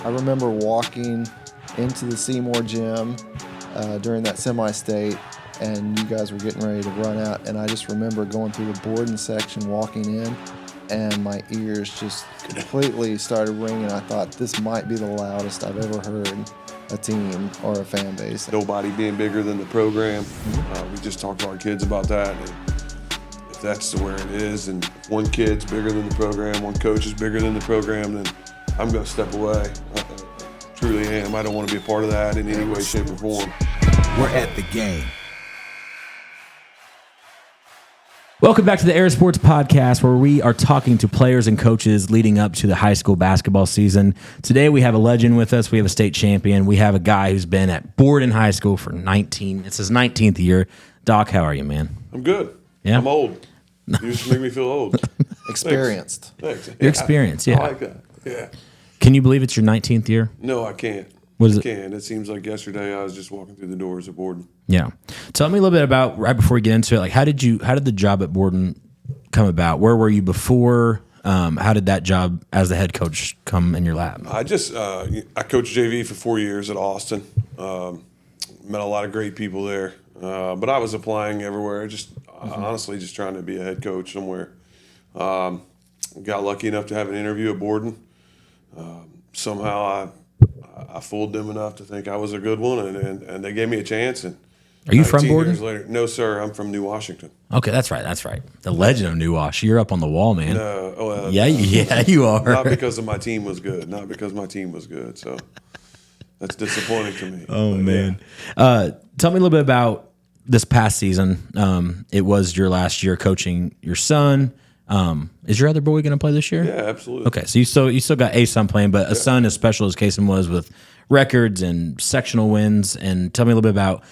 I remember walking into the Seymour gym during that semi-state, and you guys were getting ready to run out, and I just remember going through the Borden section, walking in, and my ears just completely started ringing. I thought, this might be the loudest I've ever heard a team or a fan base. Nobody being bigger than the program. We just talk to our kids about that. And if that's where it is, and if one kid's bigger than the program, one coach is bigger than the program, then I'm going to step away. I truly am. I don't want to be a part of that in any way, shape, or form. We're at the game. Welcome back to the Air Sports Podcast, where we are talking to players and coaches leading up to the high school basketball season. Today we have a legend with us. We have a state champion. We have a guy who's been at Borden High School for it's his 19th year. Doc, how are you, man? I'm good. Yeah? I'm old. You just make me feel old. Experienced. Thanks. Your experience, yeah. I like that. Yeah. Can you believe it's your 19th year? No, I can't. Was I it? can't. It seems like yesterday I was just walking through the doors at Borden. Yeah. Tell me a little bit about, right before we get into it, like how did the job at Borden come about? Where were you before? How did that job as the head coach come in your lap? I coached JV for 4 years at Austin. Met a lot of great people there. But I was applying everywhere, honestly just trying to be a head coach somewhere. Got lucky enough to have an interview at Borden. Somehow I fooled them enough to think I was a good one, and they gave me a chance. And Are you from 19 Borden? years later, no, sir, I'm from New Washington. Okay, that's right. The legend of New Wash. You're up on the wall, man. Yeah, you are. Not because my team was good. So that's disappointing to me. Oh, but, man. yeah. Tell me a little bit about this past season. It was your last year coaching your son. Is your other boy going to play this year? Yeah, absolutely. Okay, so you still got a son playing, but a son as special as Kasem was with records and sectional wins. And tell me a little bit about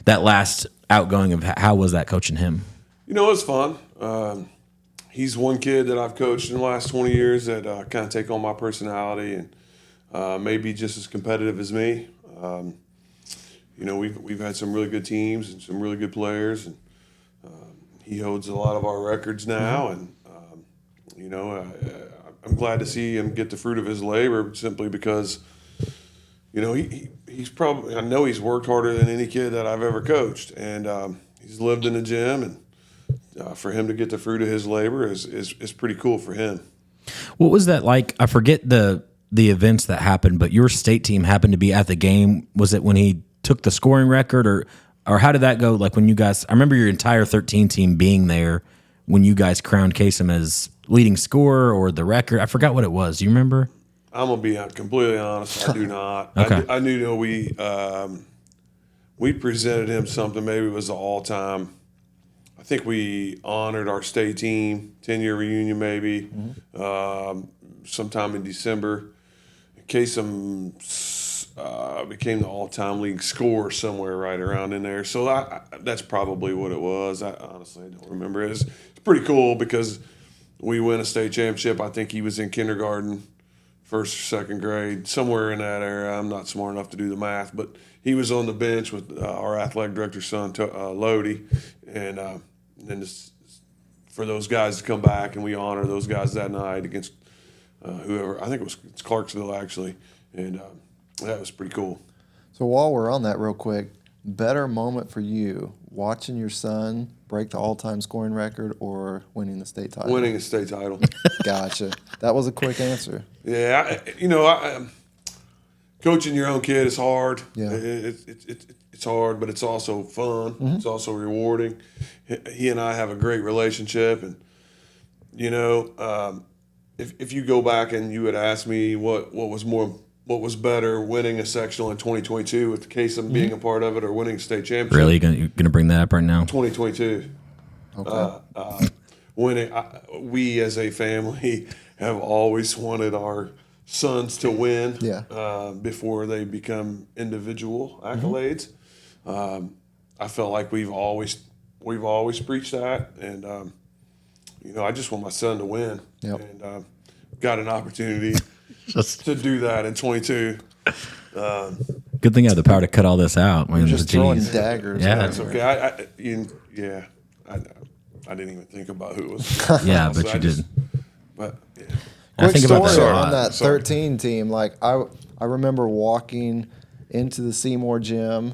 that last outgoing of how was that coaching him? It was fun. He's one kid that I've coached in the last 20 years that kind of take on my personality and maybe just as competitive as me. We've had some really good teams and some really good players, and he holds a lot of our records now, and I'm glad to see him get the fruit of his labor simply because, he's probably, I know he's worked harder than any kid that I've ever coached, and he's lived in the gym, and for him to get the fruit of his labor is pretty cool for him. What was that like? I forget the events that happened, but your state team happened to be at the game. Was it when he took the scoring record, or how did that go? Like when you guys, I remember your entire 13 team being there when you guys crowned Kasem as leading scorer or the record. I forgot what it was. Do you remember? I'm gonna be completely honest. I do not. Okay. I knew we presented him something. Maybe it was the all-time. I think we honored our state team 10-year reunion, maybe sometime in December. Kasem became the all-time league scorer somewhere right around in there. So that's probably what it was. I honestly don't remember. It's pretty cool because we win a state championship. I think he was in kindergarten, first or second grade, somewhere in that area. I'm not smart enough to do the math, but he was on the bench with our athletic director's son, Lodi, and then for those guys to come back, and we honor those guys that night against whoever. I think it's Clarksville, actually, and that was pretty cool. So while we're on that real quick, better moment for you, watching your son break the all-time scoring record or winning the state title? Winning a state title. Gotcha. That was a quick answer. Yeah, coaching your own kid is hard. Yeah. It's hard, but it's also fun. Mm-hmm. It's also rewarding. He and I have a great relationship, and if you go back and you would ask me what was better, winning a sectional in 2022 with Kasem being a part of it, or winning a state championship? Really? You're gonna bring that up right now? 2022. Okay. We as a family have always wanted our sons to win before they become individual accolades. I felt like we've always preached that, and I just want my son to win. Yep. And got an opportunity to do that in 22. Good thing I have the power to cut all this out. Man. Just throwing Jeez. daggers. Yeah. That's okay. I didn't even think about who it was. Yeah, but you did. But yeah. I Quick think about story that a on lot. that 13 team. Like I I remember walking into the Seymour gym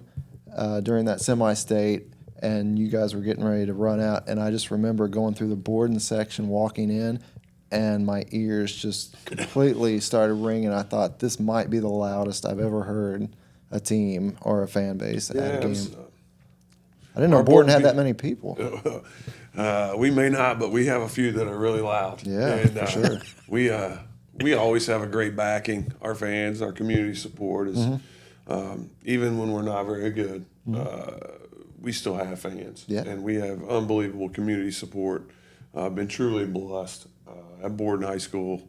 during that semi-state, and you guys were getting ready to run out, and I just remember going through the Borden section, walking in, and my ears just completely started ringing. I thought this might be the loudest I've ever heard a team or a fan base at a game. I didn't know Borden had that many people. We may not, but we have a few that are really loud. Yeah, and, for sure. We always have a great backing. Our fans, our community support is even when we're not very good. We still have fans, and we have unbelievable community support. I've been truly blessed at Borden High School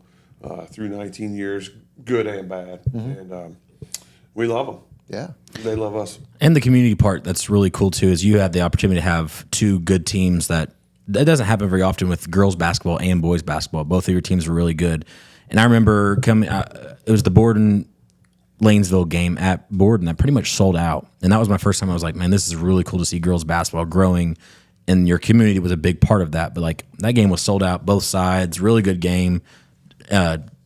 through 19 years, good and bad, and we love them. Yeah, they love us. And the community part that's really cool too is you have the opportunity to have two good teams that doesn't happen very often with girls basketball and boys basketball. Both of your teams were really good, and I remember coming. It was the Borden Lanesville game at Borden that pretty much sold out, and that was my first time. I was like, man, this is really cool to see girls basketball growing, and your community was a big part of that. But like that game was sold out, both sides, really good game.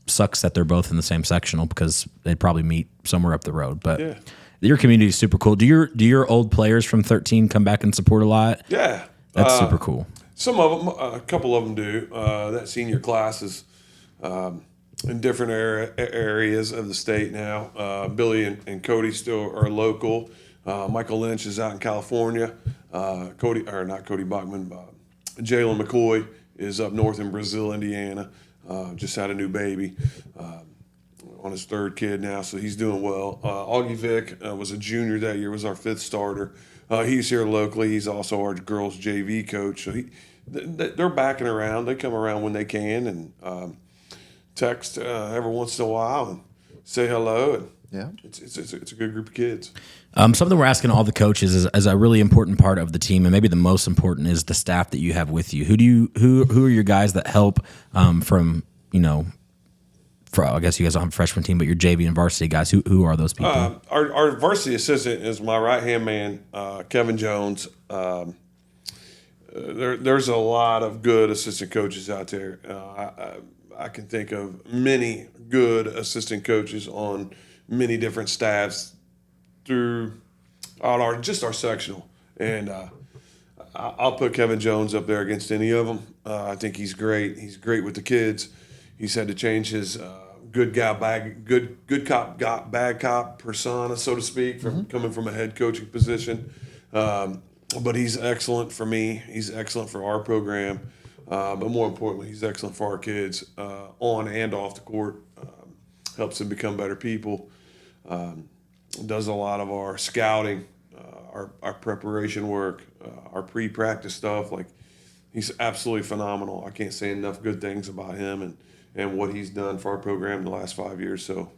Sucks that they're both in the same sectional because they'd probably meet somewhere up the road. But your community is super cool. Do your old players from 13 come back and support a lot? Yeah, that's super cool. Some of them, a couple of them do. That senior class is in different areas of the state now. Billy and Cody still are local. Michael Lynch is out in California. Not Cody Bachman. Jalen McCoy is up north in Brazil, Indiana. Just had a new baby on his third kid now, so he's doing well. Augie Vick was a junior that year, was our fifth starter. He's here locally. He's also our girls JV coach. So they're backing around. They come around when they can and text every once in a while and say hello. And yeah, it's a good group of kids. Something we're asking all the coaches is a really important part of the team, and maybe the most important is the staff that you have with you. Who are your guys that help from I guess you guys don't have a freshman team, but your JV and varsity guys. Who are those people? Our varsity assistant is my right hand man, Kevin Jones. There's a lot of good assistant coaches out there. I can think of many good assistant coaches on many different staffs through our sectional, and I'll put Kevin Jones up there against any of them. I think he's great. He's great with the kids. He's had to change his good cop, bad cop persona, so to speak, from coming from a head coaching position. But he's excellent for me. He's excellent for our program. But more importantly, he's excellent for our kids on and off the court. Helps them become better people. Does a lot of our scouting, our preparation work, our pre-practice stuff. Like, he's absolutely phenomenal. I can't say enough good things about him and what he's done for our program the last 5 years. So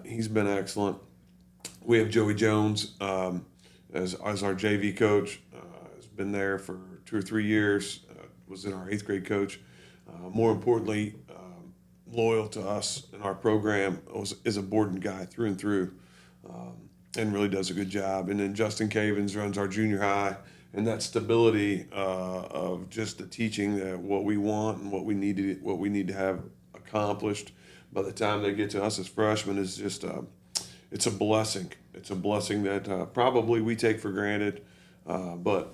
he's been excellent. We have Joey Jones as our JV coach. Has been there for 2 or 3 years. Was in our 8th grade coach. More importantly, loyal to us and our program, is a Borden guy through and through, and really does a good job. And then Justin Cavens runs our junior high, and that stability of just the teaching that what we want and what we need to have accomplished by the time they get to us as freshmen is just it's a blessing. It's a blessing that probably we take for granted, but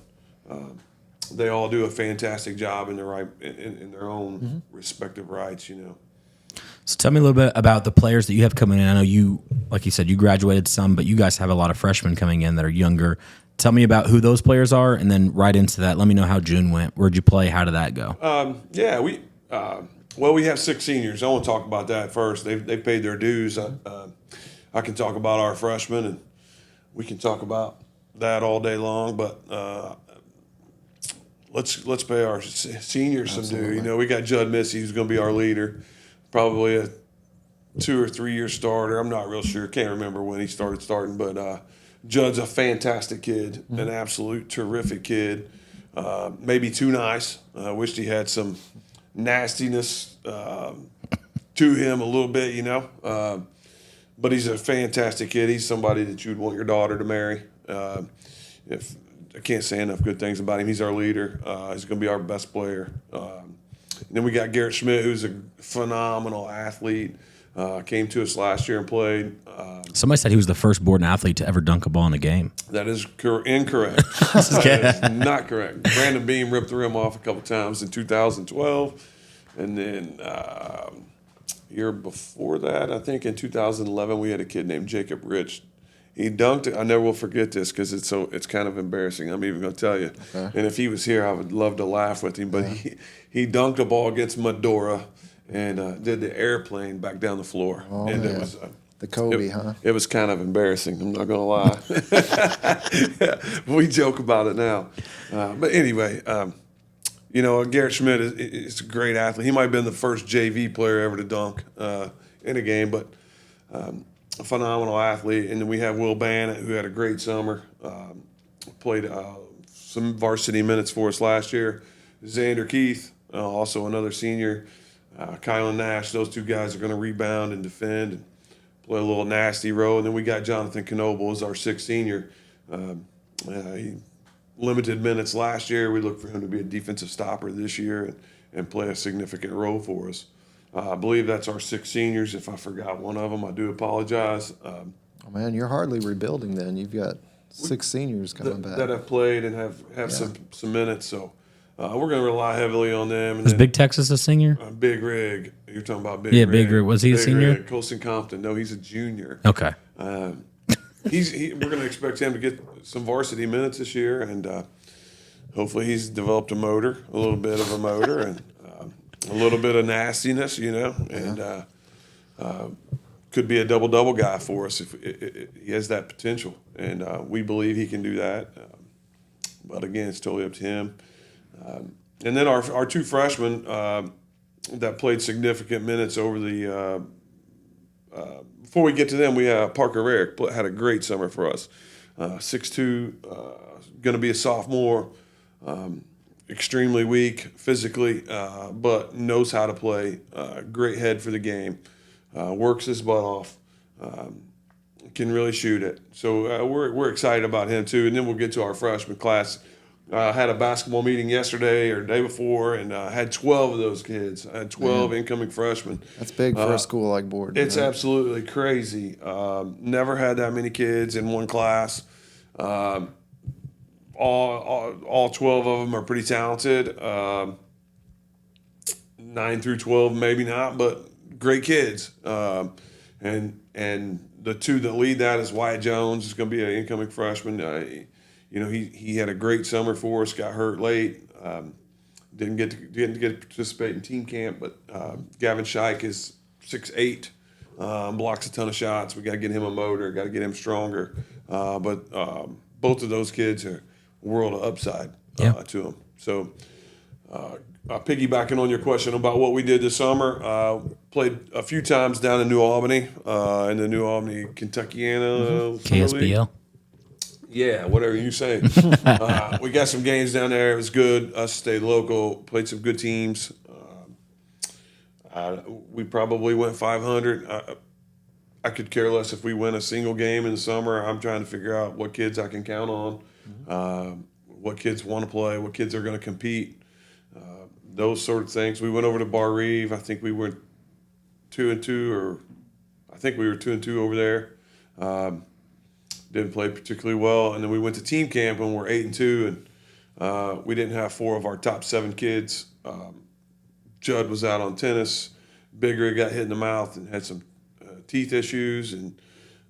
they all do a fantastic job in their own respective rights, So tell me a little bit about the players that you have coming in. I know you, like you said, you graduated some, but you guys have a lot of freshmen coming in that are younger. Tell me about who those players are, and then right into that, let me know how June went. Where'd you play? How did that go? We have 6 seniors. I want to talk about that first. They've paid their dues. I can talk about our freshmen, and we can talk about that all day long, but let's pay our seniors some due. We got Judd Missy, who's going to be our leader, probably a 2 or 3 year starter. I'm not real sure. Can't remember when he starting, but Judd's a fantastic kid, an absolute terrific kid. Maybe too nice. I wished he had some nastiness to him a little bit, but he's a fantastic kid. He's somebody that you'd want your daughter to marry. If I can't say enough good things about him. He's our leader. He's going to be our best player. And then we got Garrett Schmidt, who's a phenomenal athlete. Came to us last year and played. Somebody said he was the first Borden athlete to ever dunk a ball in a game. That is incorrect. That is not correct. Brandon Beam ripped the rim off a couple times in 2012. And then year before that, I think in 2011, we had a kid named Jacob Rich. He dunked. I never will forget this because it's kind of embarrassing. I'm even going to tell you. Okay. And if he was here, I would love to laugh with him. But he dunked a ball against Medora and did the airplane back down the floor. Oh, and man. it was the Kobe, huh? It was kind of embarrassing. I'm not going to lie. We joke about it now. But anyway, Garrett Schmidt is a great athlete. He might have been the first JV player ever to dunk in a game, but a phenomenal athlete. And then we have Will Bannon, who had a great summer, played some varsity minutes for us last year. Xander Keith, also another senior. Kylan Nash, those two guys are going to rebound and defend and play a little nasty role. And then we got Jonathan Knoble as our sixth senior. He limited minutes last year. We look for him to be a defensive stopper this year and play a significant role for us. I believe that's our six seniors. If I forgot one of them, I do apologize. Oh, man, you're hardly rebuilding then. You've got six seniors coming back. That have played and have some minutes. So we're going to rely heavily on them. And Was Big Texas a senior? Big Rig. You're talking about Big Yeah, Rig. Big Rig. Was he a senior? Rig, Colson Compton. No, he's a junior. Okay. We're going to expect him to get some varsity minutes this year, and hopefully he's developed a little bit of a motor, and a little bit of nastiness, and could be a double-double guy for us if he has that potential, and we believe he can do that. But again, it's totally up to him. And then our two freshmen that played significant minutes over the before we get to them, we have Parker Rarick had a great summer for us. 6'2", going to be a sophomore, extremely weak physically, but knows how to play. Great head for the game, works his butt off, can really shoot it. So we're excited about him too. And then we'll get to our freshman class. Had a basketball meeting yesterday or the day before, and had 12 of those kids. I had 12 incoming freshmen. That's big for a school like Borden. It's absolutely crazy. Never had that many kids in one class. All 12 of them are pretty talented. 9 through 12, maybe not, but great kids. And the two that lead that is Wyatt Jones, is going to be an incoming freshman. He had a great summer for us. Got hurt late. Didn't get to participate in team camp. But Gavin Scheich is 6'8", blocks a ton of shots. We got to get him a motor. Got to get him stronger. But both of those kids are a world of upside to them. So piggybacking on your question about what we did this summer, played a few times down in New Albany, in the New Albany Kentuckiana KSBL. Yeah, whatever you say. We got some games down there. It was good. Us stayed local, played some good teams. We probably went 500. I could care less if we win a single game in the summer. I'm trying to figure out what kids I can count on, what kids want to play, what kids are going to compete, those sort of things. We went over to Bar Reeve. I think we went 2-2, or I think we were 2-2 over there. Didn't play particularly well, and then we went to team camp and we're 8-2, and we didn't have 4 of our top 7 kids. Judd was out on tennis. Big Rig got hit in the mouth and had some teeth issues, and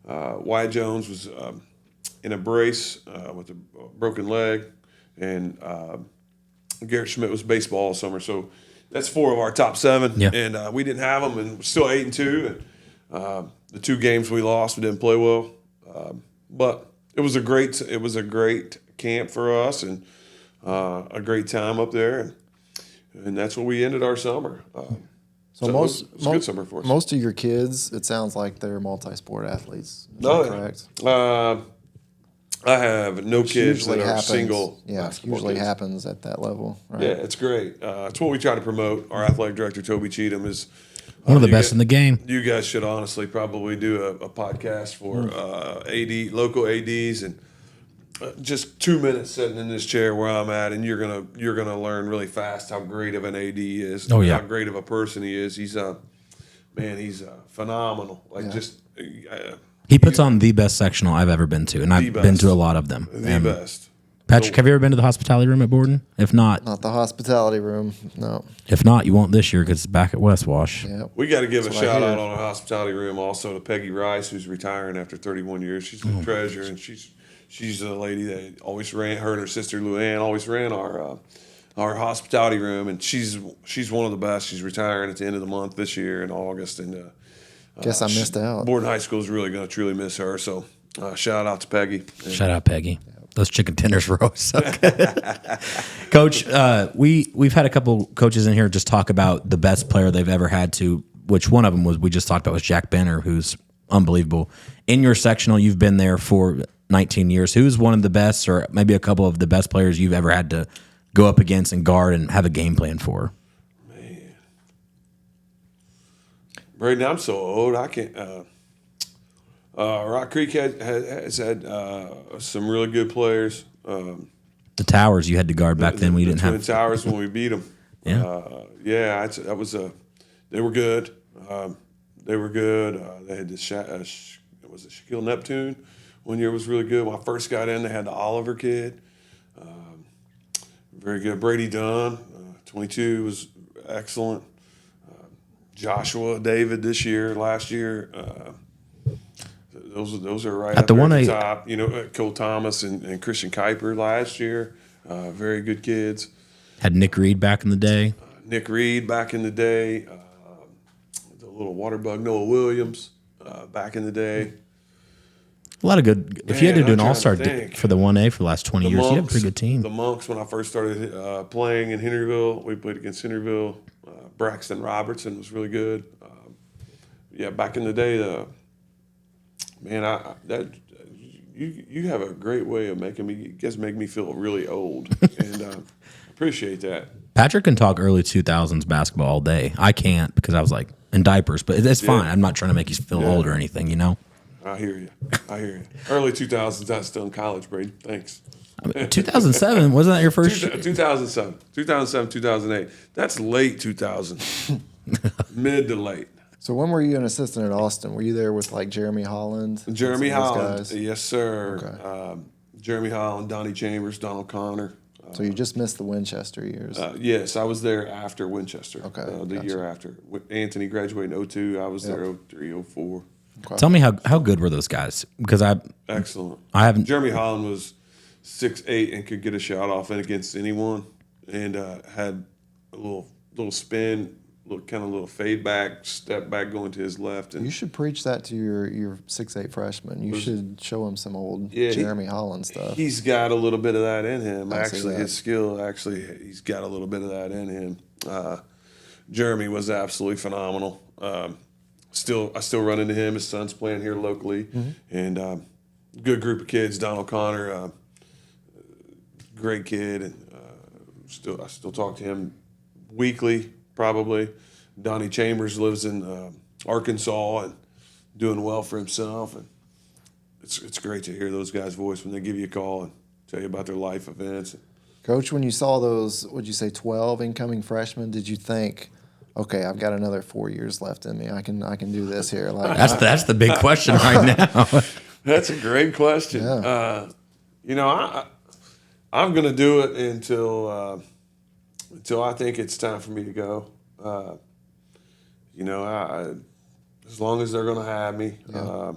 Wyatt Jones was in a brace with a broken leg, and Garrett Schmidt was baseball all summer. So that's 4 of our top 7, and we didn't have them, and we're still 8-2. And the 2 games we lost, we didn't play well. But it was a great camp for us, and a great time up there, and that's where we ended our summer. So it was a good summer for us. Most of your kids, it sounds like they're multi-sport athletes. Is that correct? I have no kids that are single. Yeah, it usually happens at that level. Right? Yeah, it's great. It's what we try to promote. Our athletic director, Toby Cheatham, is one of the best in the game. You guys should honestly probably do a podcast for local ADs, and just 2 minutes sitting in this chair where I'm at, and you're gonna learn really fast how great of an AD he is. Oh, yeah. How great of a person he is. He's man, he's phenomenal. Like He puts on the best sectional I've ever been to, and I've been to a lot of them. The best. Patrick, have you ever been to the hospitality room at Borden? If not, Not the hospitality room. No. if not, you won't this year because it's back at West Wash. Yeah. We got to give a That's what I shout hear. out on our hospitality room also to Peggy Rice, who's retiring after 31 years. She's a treasure, and she's a lady that always ran. Her and her sister Luann always ran our hospitality room, and she's one of the best. She's retiring at the end of the month this year in August, and Guess I missed out. Borden High School is really going to truly miss her. So shout out to Peggy. Shout out Peggy. Those chicken tenders were always so good. Coach, we've had a couple coaches in here just talk about the best player they've ever had to, which one of them was we just talked about was Jack Benner, who's unbelievable. In your sectional, you've been there for 19 years. Who's one of the best, or maybe a couple of the best players you've ever had to go up against and guard and have a game plan for? Man, Braden, I'm so old. I can't. Rock Creek has had some really good players. The Towers you had to guard back then. We didn't Twin have Towers when we beat them. Yeah. That was they were good. They were good. They had was it Shaquille Neptune? One year was really good. When I first got in, they had the Oliver kid. Very good. Brady Dunn, 22 was excellent. Joshua David last year. Those are right At up the there at 1A the top. You know, Cole Thomas and Christian Kuiper last year. Very good kids. had Nick Reed back in the day. Nick Reed back in the day. The little water bug Noah Williams back in the day. A lot of good. If you had to Man, do an I'm All Star trying to think. for the 1A for the last 20 years, you had a pretty good team. The Monks, when I first started playing in Henryville, we played against Henryville. Braxton Robertson was really good. Back in the day, you have a great way of make me feel really old, and appreciate that. Patrick can talk early 2000s basketball all day. I can't because I was like in diapers, but it's fine. I'm not trying to make you feel old or anything, you know? I hear you. Early 2000s, I was still in college, Brady. Thanks. 2007, wasn't that your first year? 2007, 2008. That's late 2000. Mid to late. So when were you an assistant at Austin? Were you there with like Jeremy Holland? and Jeremy some of those Holland. guys? Yes, sir. Okay. Jeremy Holland, Donnie Chambers, Donald Connor. So you just missed the Winchester years. Yes, I was there after Winchester. Okay, The gotcha. year after. Anthony graduated in 02. I was there 03, 04. Okay. Tell me how good were those guys? Because I Excellent. haven't. Jeremy Holland was 6'8" and could get a shot off and against anyone, and had a little spin, little fade back, step back going to his left, and You should preach that to your 6'8" freshman. You should show him some old Jeremy Holland stuff. he's got a little bit of that in him. I see Actually, that. his skill, he's got a little bit of that in him. Jeremy was absolutely phenomenal. I still run into him. His son's playing here locally, and good group of kids. Donald Connor, great kid, and I still talk to him weekly, probably. Donnie Chambers lives in Arkansas and doing well for himself, and it's great to hear those guys' voice when they give you a call and tell you about their life events. Coach, when you saw those, would you say 12 incoming freshmen, did you think, okay, I've got another 4 years left in me. I can do this here. Like That's the big question right now. That's a great question. Yeah. I'm going to do it until I think it's time for me to go. As long as they're going to have me. I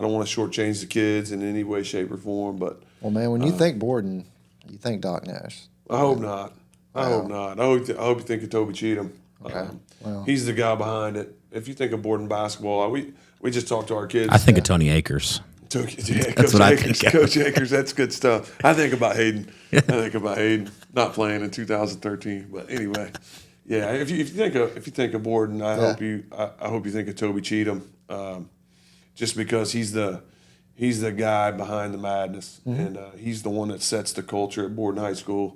don't want to shortchange the kids in any way, shape, or form. But well, man, when you think Borden, you think Doc Nash. I hope not. I hope not. I hope you think of Toby Cheatham. Okay. Well. He's the guy behind it. If you think of Borden basketball, we just talked to our kids. I think of Tony Akers. That's what I think of. Coach Akers, that's good stuff. I think about Hayden. Not playing in 2013. But anyway, yeah. If you think of Borden, I hope you think of Toby Cheatham, just because he's the guy behind the madness, and he's the one that sets the culture at Borden High School.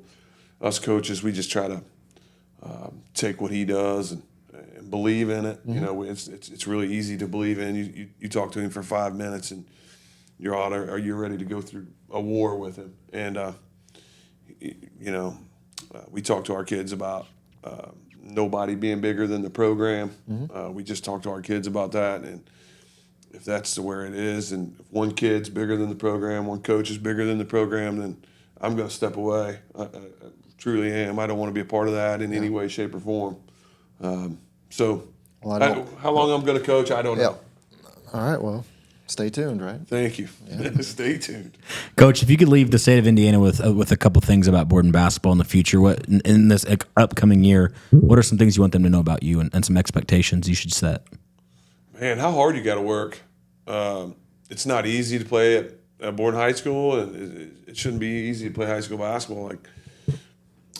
Us coaches, we just try to take what he does and believe in it. You know, it's really easy to believe in. You talk to him for 5 minutes and you're ready to go through a war with him. And we talk to our kids about nobody being bigger than the program. We just talked to our kids about that, and if that's where it is, and if one kid's bigger than the program, one coach is bigger than the program, then I'm going to step away. I truly am. I don't want to be a part of that in any way, shape, or form. How long I'm going to coach, I don't know. All right, well, stay tuned, right? Thank you. Stay tuned. Coach, if you could leave the state of Indiana with a couple things about Borden basketball in the future, what in this upcoming year, what are some things you want them to know about you and some expectations you should set? Man, how hard you got to work. It's not easy to play at Borden High School, and it shouldn't be easy to play high school basketball. Like,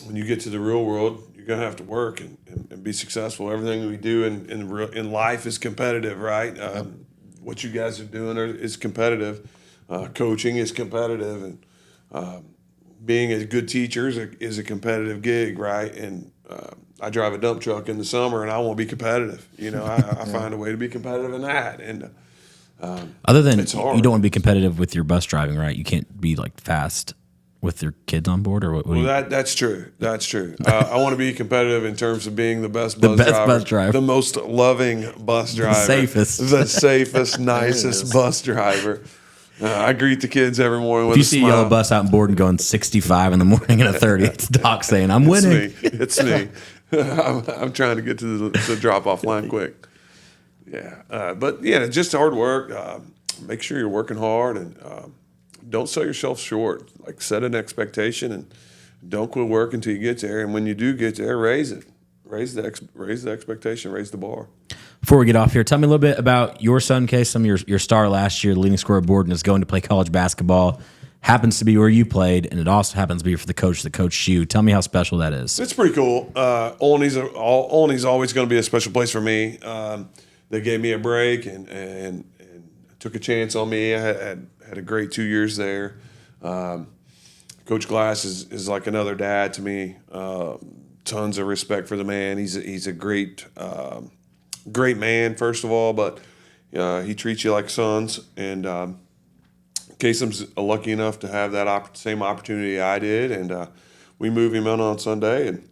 when you get to the real world, you're going to have to work and be successful. Everything we do in life is competitive, right? What you guys are doing is competitive. Coaching is competitive, and being a good teacher is a competitive gig, right? And I drive a dump truck in the summer, and I want to be competitive. I find a way to be competitive in that. And other than you don't want to be competitive with your bus driving, right? You can't be like fast with your kids on board, or what? That's true. That's true. I want to be competitive in terms of being the best bus driver, the most loving bus driver, the safest, nicest bus driver. I greet the kids every morning with a smile. If you see a yellow bus out in Borden going 65 in the morning in a 30, it's Doc saying, "I'm winning." It's me. I'm trying to get to the drop-off line quick. Yeah, but just hard work. Make sure you're working hard, and don't sell yourself short. Like, set an expectation, and don't quit working until you get there. And when you do get there, raise it. Raise the expectation. Raise the bar. Before we get off here, tell me a little bit about your son, Case. Your star last year, the leading scorer of Borden, is going to play college basketball. Happens to be where you played, and it also happens to be for the coach that coached you. Tell me how special that is. It's pretty cool. Olney's always going to be a special place for me. They gave me a break and took a chance on me. I had a great 2 years there. Coach Glass is like another dad to me. Tons of respect for the man. He's a great man, first of all, but he treats you like sons. And Kasem's lucky enough to have that same opportunity I did, and we move him in on Sunday. And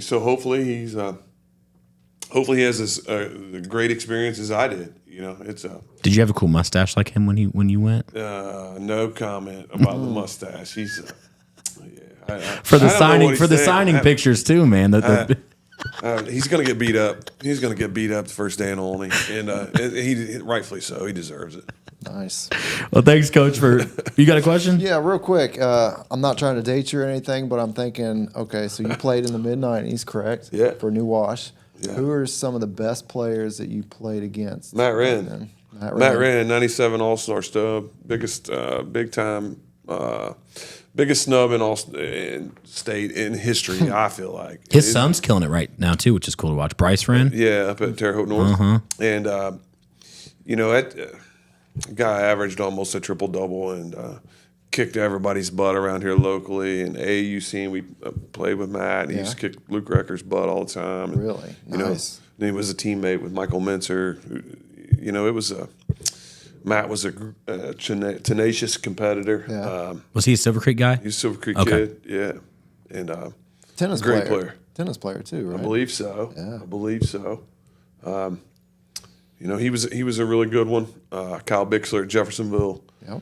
so hopefully he has this great experience as I did. Did you have a cool mustache like him when you went? No comment about the mustache. He's for the signing pictures too, man. He's going to get beat up. He's going to get beat up the first day in Olney, and he rightfully so. He deserves it. Nice. Well, thanks, Coach. You got a question? Yeah, real quick. I'm not trying to date you or anything, but I'm thinking, okay, so you played in the mid-'90s, correct? Yeah. For New Wash. Yeah. Who are some of the best players that you played against? Matt Wren. Matt Wren, 97 All-Star stub, biggest big-time, biggest snub in state in history, I feel like. His son's killing it right now, too, which is cool to watch. Bryce Wren? Yeah, up at Terre Haute North. Uh-huh. And, that guy averaged almost a triple-double and kicked everybody's butt around here locally. And AAU scene, we played with Matt, and he used to kick Luke Recker's butt all the time. And, really? Nice. And he was a teammate with Michael Mincer. It was Matt was a tenacious competitor. Yeah. Was he a Silver Creek guy? He's a Silver Creek kid, yeah. And great player. Tennis player too, right? I believe so. Yeah. I believe so. He was a really good one. Kyle Bixler at Jeffersonville. Yep.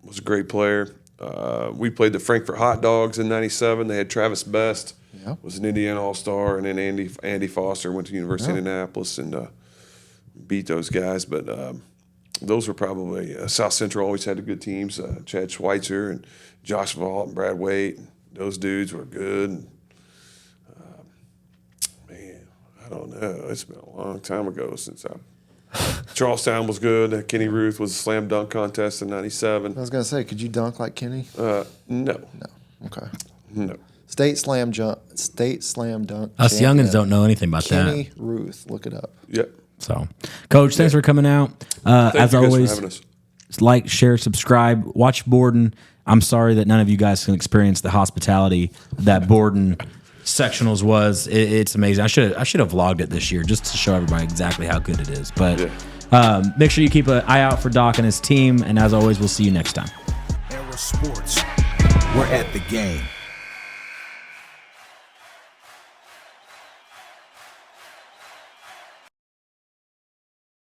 Was a great player. We played the Frankfurt Hot Dogs in '97. They had Travis Best. Yep. Was an Indiana All-Star, and then Andy Foster went to University of Indianapolis and beat those guys. But those were probably South Central always had the good teams. Chad Schweitzer and Josh Vault and Brad Waite. Those dudes were good. And, I don't know. It's been a long time ago since Charlestown was good. Kenny Ruth was a slam dunk contest in '97. I was gonna say, could you dunk like Kenny? No. No. Okay. No. State slam dunk. Us youngins don't know anything about Kenny Ruth. Look it up. Yep. So, Coach, thanks for coming out. As always, like, share, subscribe, watch Borden. I'm sorry that none of you guys can experience the hospitality that Borden sectionals was. It's amazing. I should have vlogged it this year just to show everybody exactly how good it is. But make sure you keep an eye out for Doc and his team. And as always, we'll see you next time. Era Sports. We're at the game.